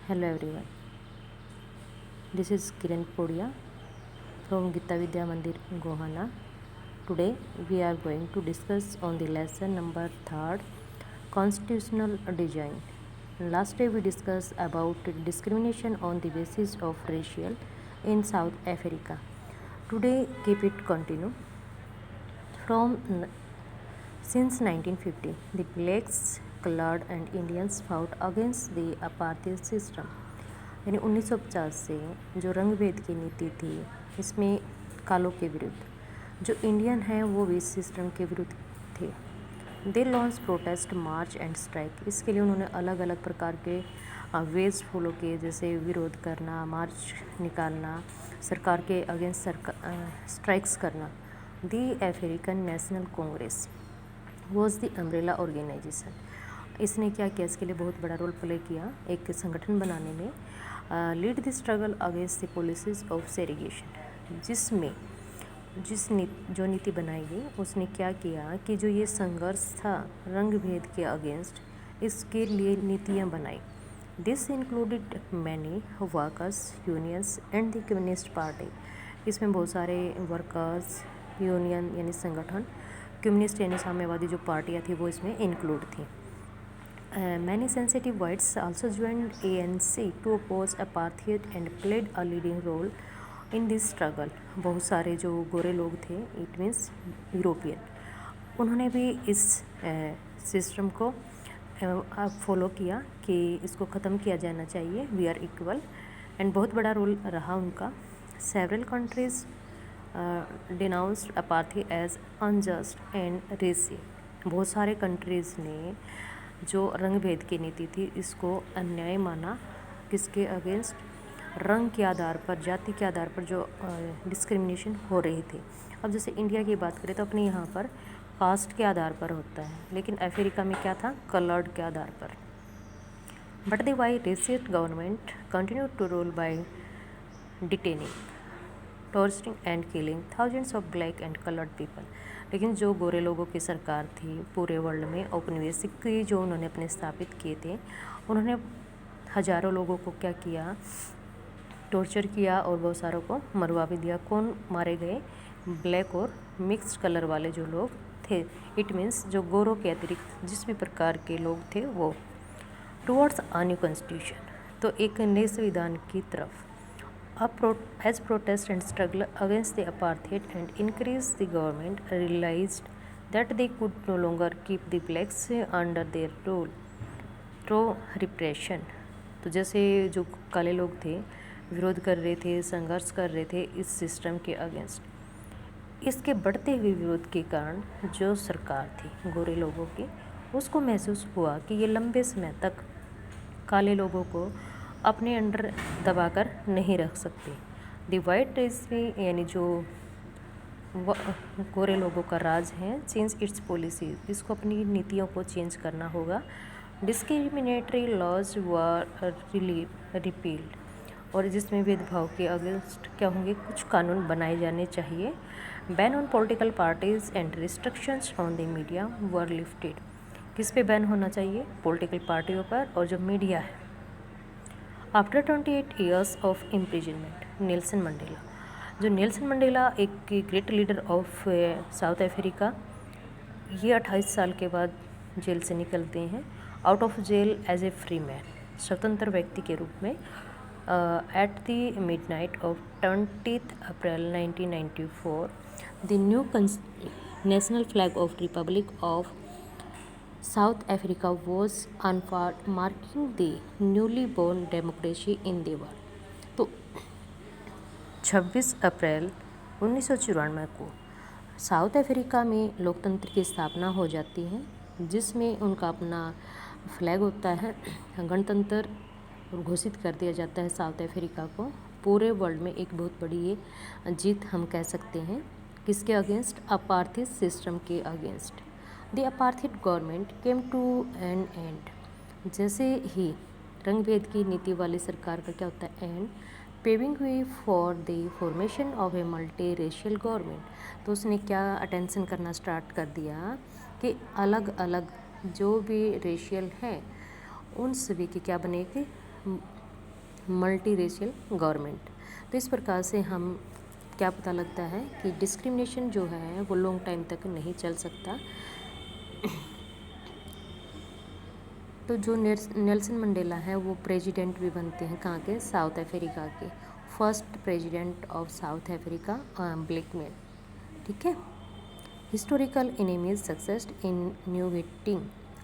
Hello everyone, this is Kiran Podia from Gita Vidya Mandir Gohana. Today we are going to discuss on the lesson number 3rd, Constitutional Design. Last day we discussed about discrimination on the basis of racial in South Africa. Today keep it continue. Since 1950, the blacks, colored and Indians fought against the apartheid system. यानी 1950 से जो रंग भेद की नीति थी इसमें कालों के विरुद्ध जो इंडियन हैं वो भी इस सिस्टम के विरुद्ध थे। They launch protest March and strike, इसके लिए उन्होंने अलग अलग प्रकार के वेज फॉलो किए, जैसे विरोध करना, मार्च निकालना, सरकार के अगेंस्ट स्ट्राइक्स करना। The African National Congress was the umbrella organisation. इसने क्या किया, इसके लिए बहुत बड़ा रोल प्ले किया एक संगठन बनाने में। Lead the struggle against the policies of segregation, जिसमें जो नीति बनाई गई उसने क्या किया कि जो ये संघर्ष था रंग भेद के अगेंस्ट, इसके लिए नीतियाँ बनाई। This included many workers unions and the communist party. इसमें बहुत सारे वर्कर्स यूनियन यानी संगठन, कम्युनिस्ट यानी साम्यवादी जो पार्टियाँ थी वो इसमें इंक्लूड थी। Many sensitive whites also joined ANC to oppose apartheid and played a leading role in this struggle. बहुत सारे जो गोरे लोग थे, इट मीन्स यूरोपियन, उन्होंने भी इस सिस्टम को फॉलो किया कि इसको ख़त्म किया जाना चाहिए, वी आर इक्वल, एंड बहुत बड़ा रोल रहा उनका। Several countries denounced apartheid as unjust and racist. बहुत सारे कंट्रीज़ ने जो रंग भेद की नीति थी इसको अन्याय माना, किसके अगेंस्ट, रंग के आधार पर, जाति के आधार पर जो डिस्क्रिमिनेशन हो रही थी। अब जैसे इंडिया की बात करें तो अपने यहाँ पर कास्ट के आधार पर होता है, लेकिन अफ्रीका में क्या था, कलर्ड के आधार पर। But the white racist government continue to rule by detaining, torturing and killing thousands of black and coloured people. लेकिन जो गोरे लोगों की सरकार थी पूरे वर्ल्ड में, औपनिवेशिक जो उन्होंने अपने स्थापित किए थे, उन्होंने हज़ारों लोगों को क्या किया, टॉर्चर किया और बहुत सारों को मरवा भी दिया। कौन मारे गए, ब्लैक और मिक्स्ड कलर वाले जो लोग थे, इट मीन्स जो गोरों के अतिरिक्त जिस भी प्रकार के लोग थे वो। टुवर्ड्स अ न्यू कॉन्स्टिट्यूशन, तो एक नए संविधान की तरफ। As protest and struggle against the apartheid and increased, the government realized that they could no longer keep the blacks under their rule through repression। तो जैसे जो काले लोग थे विरोध कर रहे थे, संघर्ष कर रहे थे इस सिस्टम के अगेंस्ट, इसके बढ़ते हुए विरोध के कारण जो सरकार थी गोरे लोगों की, उसको महसूस हुआ कि ये लंबे समय तक काले लोगों को अपने अंडर दबाकर नहीं रख सकते। द वाइट रेस में यानी जो गोरे लोगों का राज है, चेंज इट्स पॉलिसी, इसको अपनी नीतियों को चेंज करना होगा। डिस्क्रिमिनेटरी लॉज वर रिपील्ड, और जिसमें भेदभाव के अगेंस्ट क्या होंगे, कुछ कानून बनाए जाने चाहिए। Ban on political parties and restrictions on the media were lifted. किस पे बैन होना चाहिए, पॉलिटिकल पार्टियों पर और जो मीडिया है। After 28 years of imprisonment, Nelson Mandela, जो नेल्सन मंडेला एक great leader of South Africa, ये 28 साल के बाद जेल से निकलते हैं, out of jail as a free man, स्वतंत्र व्यक्ति के रूप में। At the midnight of 20 April 1994, the new national flag of republic of South Africa was unfurled, marking the newly born democracy in the world। तो 26 अप्रैल 1994 को south Africa में लोकतंत्र की स्थापना हो जाती है, जिसमें उनका अपना फ्लैग होता है, गणतंत्र घोषित कर दिया जाता है साउथ अफ्रीका को। पूरे वर्ल्ड में एक बहुत बड़ी ये जीत हम कह सकते हैं, किसके अगेंस्ट, apartheid सिस्टम के against. The apartheid government came to an end, जैसे ही रंग भेद की नीति वाली सरकार का क्या होता है, and paving way for the formation of a multi racial government. तो उसने क्या अटेंशन करना स्टार्ट कर दिया कि अलग अलग जो भी रेशियल हैं उन सभी की क्या बनेगी, मल्टी रेशियल गवर्नमेंट। तो इस प्रकार से हम क्या पता लगता है कि डिस्क्रिमिनेशन जो है वो लॉन्ग टाइम तक नहीं चल सकता। तो जो नेल्सन मंडेला है वो प्रेसिडेंट भी बनते हैं कहाँ के, साउथ अफ्रीका के, first president of South Africa, black man. ठीक है। Historical enemies success in navigating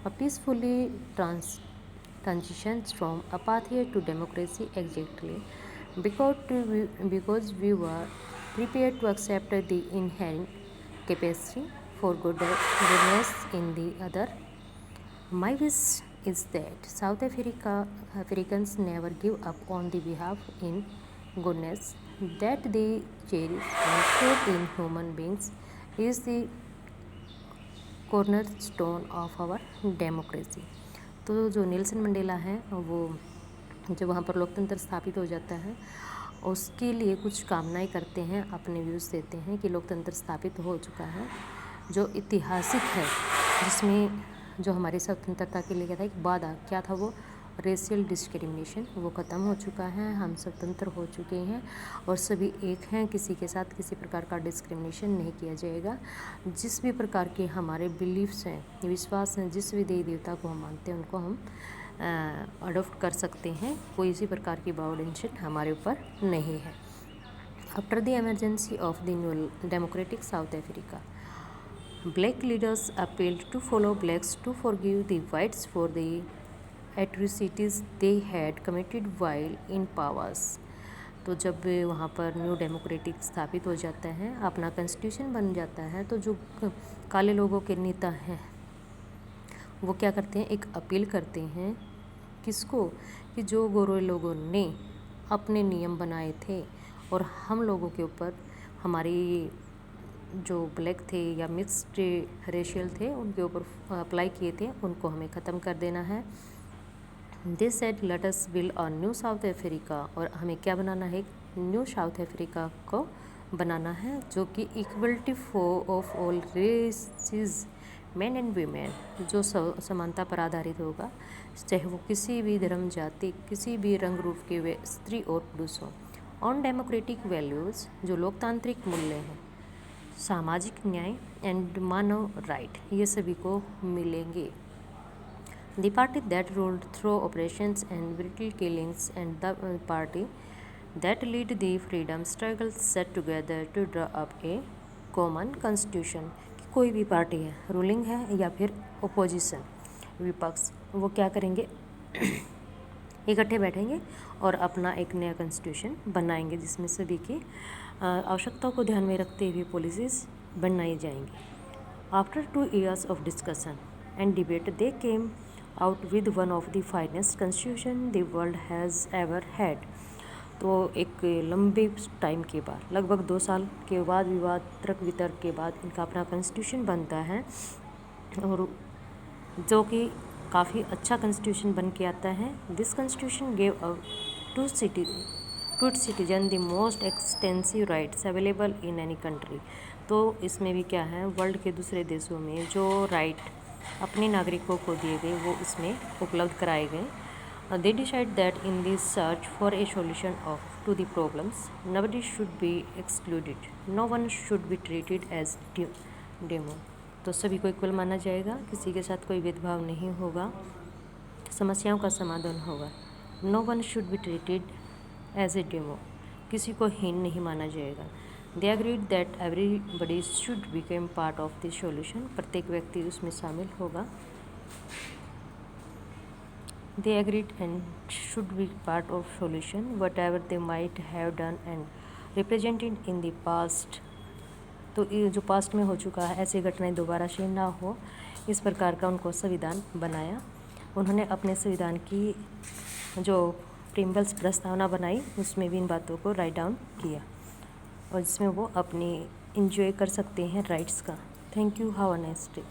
a peacefully transitions from apartheid to democracy exactly because we were prepared to accept the inherent capacity for goodness in the other. My wish is that South Africans never give up on the behalf in goodness that they cherish and faith in human beings is the cornerstone of our democracy. तो जो Nelson Mandela है वो जब वहाँ पर लोकतंत्र स्थापित हो जाता है उसके लिए कुछ कामनाएं करते हैं, अपने व्यूज़ देते हैं कि लोकतंत्र स्थापित हो चुका है जो ऐतिहासिक है, जिसमें जो हमारी स्वतंत्रता के लिए क्या था, एक वादा क्या था, वो रेशियल डिस्क्रिमिनेशन वो ख़त्म हो चुका है, हम स्वतंत्र हो चुके हैं और सभी एक हैं, किसी के साथ किसी प्रकार का डिस्क्रिमिनेशन नहीं किया जाएगा। जिस भी प्रकार के हमारे बिलीफ्स हैं, विश्वास हैं, जिस भी देवी देवता को हम मानते हैं उनको हम अडॉप्ट कर सकते हैं, कोई इसी प्रकार की बाउंडेशन हमारे ऊपर नहीं है। After the emergency of the new democratic south Africa, black leaders appealed to fellow blacks to forgive the whites for the atrocities they had committed while in powers। तो जब वहाँ पर न्यू डेमोक्रेटिक स्थापित हो जाता है, अपना कॉन्स्टिट्यूशन बन जाता है, तो जो काले लोगों के नेता हैं वो क्या करते हैं, एक अपील करते हैं किसको, कि जो गोरे लोगों ने अपने नियम बनाए थे और हम लोगों के ऊपर, हमारी जो ब्लैक थे या मिक्स्ड रेशियल थे उनके ऊपर अप्लाई किए थे, उनको हमें ख़त्म कर देना है। They said let us build a new south Africa, और हमें क्या बनाना है, न्यू साउथ अफ्रीका को बनाना है जो कि equality of all races, man and women, जो समानता पर आधारित होगा, चाहे वो किसी भी धर्म, जाति, किसी भी रंग रूप के वे स्त्री और पुरुष हों। ऑन डेमोक्रेटिक वैल्यूज़, जो लोकतांत्रिक मूल्य हैं, सामाजिक न्याय एंड मानव राइट, ये सभी को मिलेंगे। The party that ruled through operations and brutal killings and the party that led the freedom struggle set together to draw up a common constitution। कि कोई भी पार्टी है, रूलिंग है या फिर ओपोजिशन, विपक्ष, वो क्या करेंगे, इकट्ठे बैठेंगे और अपना एक नया कॉन्स्टिट्यूशन बनाएंगे जिसमें सभी की आवश्यकताओं को ध्यान में रखते हुए पॉलिसीज़ बनाई जाएंगी। After 2 years of discussion and debate they came out with one of the finest constitution the world has ever had। तो एक लंबे टाइम के बाद, लगभग 2 साल के बाद, विवाद तर्क वितर्क के बाद इनका अपना कॉन्स्टिट्यूशन बनता है, और जो कि काफ़ी अच्छा कॉन्स्टिट्यूशन बन के आता है। This constitution gave a to citizen the most extensive rights available in any country. तो इसमें भी क्या है, वर्ल्ड के दूसरे देशों में जो राइट अपने नागरिकों को दिए गए वो इसमें उपलब्ध कराए गए। They decide that in this search for a solution of to the problems nobody should be excluded, no one should be treated as demo. तो सभी को इक्वल माना जाएगा, किसी के साथ कोई भेदभाव नहीं होगा, समस्याओं का समाधान होगा। No one should be treated as a demo, किसी को हीन नहीं माना जाएगा। They agreed that everybody should became part of the solution, प्रत्येक व्यक्ति उसमें शामिल होगा। They agreed and should be part of solution whatever they might have done and represented in the past. तो ये जो पास्ट में हो चुका है, ऐसी घटनाएं दोबारा से ना हो, इस प्रकार का उनको संविधान बनाया। उन्होंने अपने संविधान की जो प्रीम्बल्स प्रस्तावना बनाई उसमें भी इन बातों को राइट डाउन किया, और जिसमें वो अपनी इंजॉय कर सकते हैं राइट्स का। Thank you, have a nice day.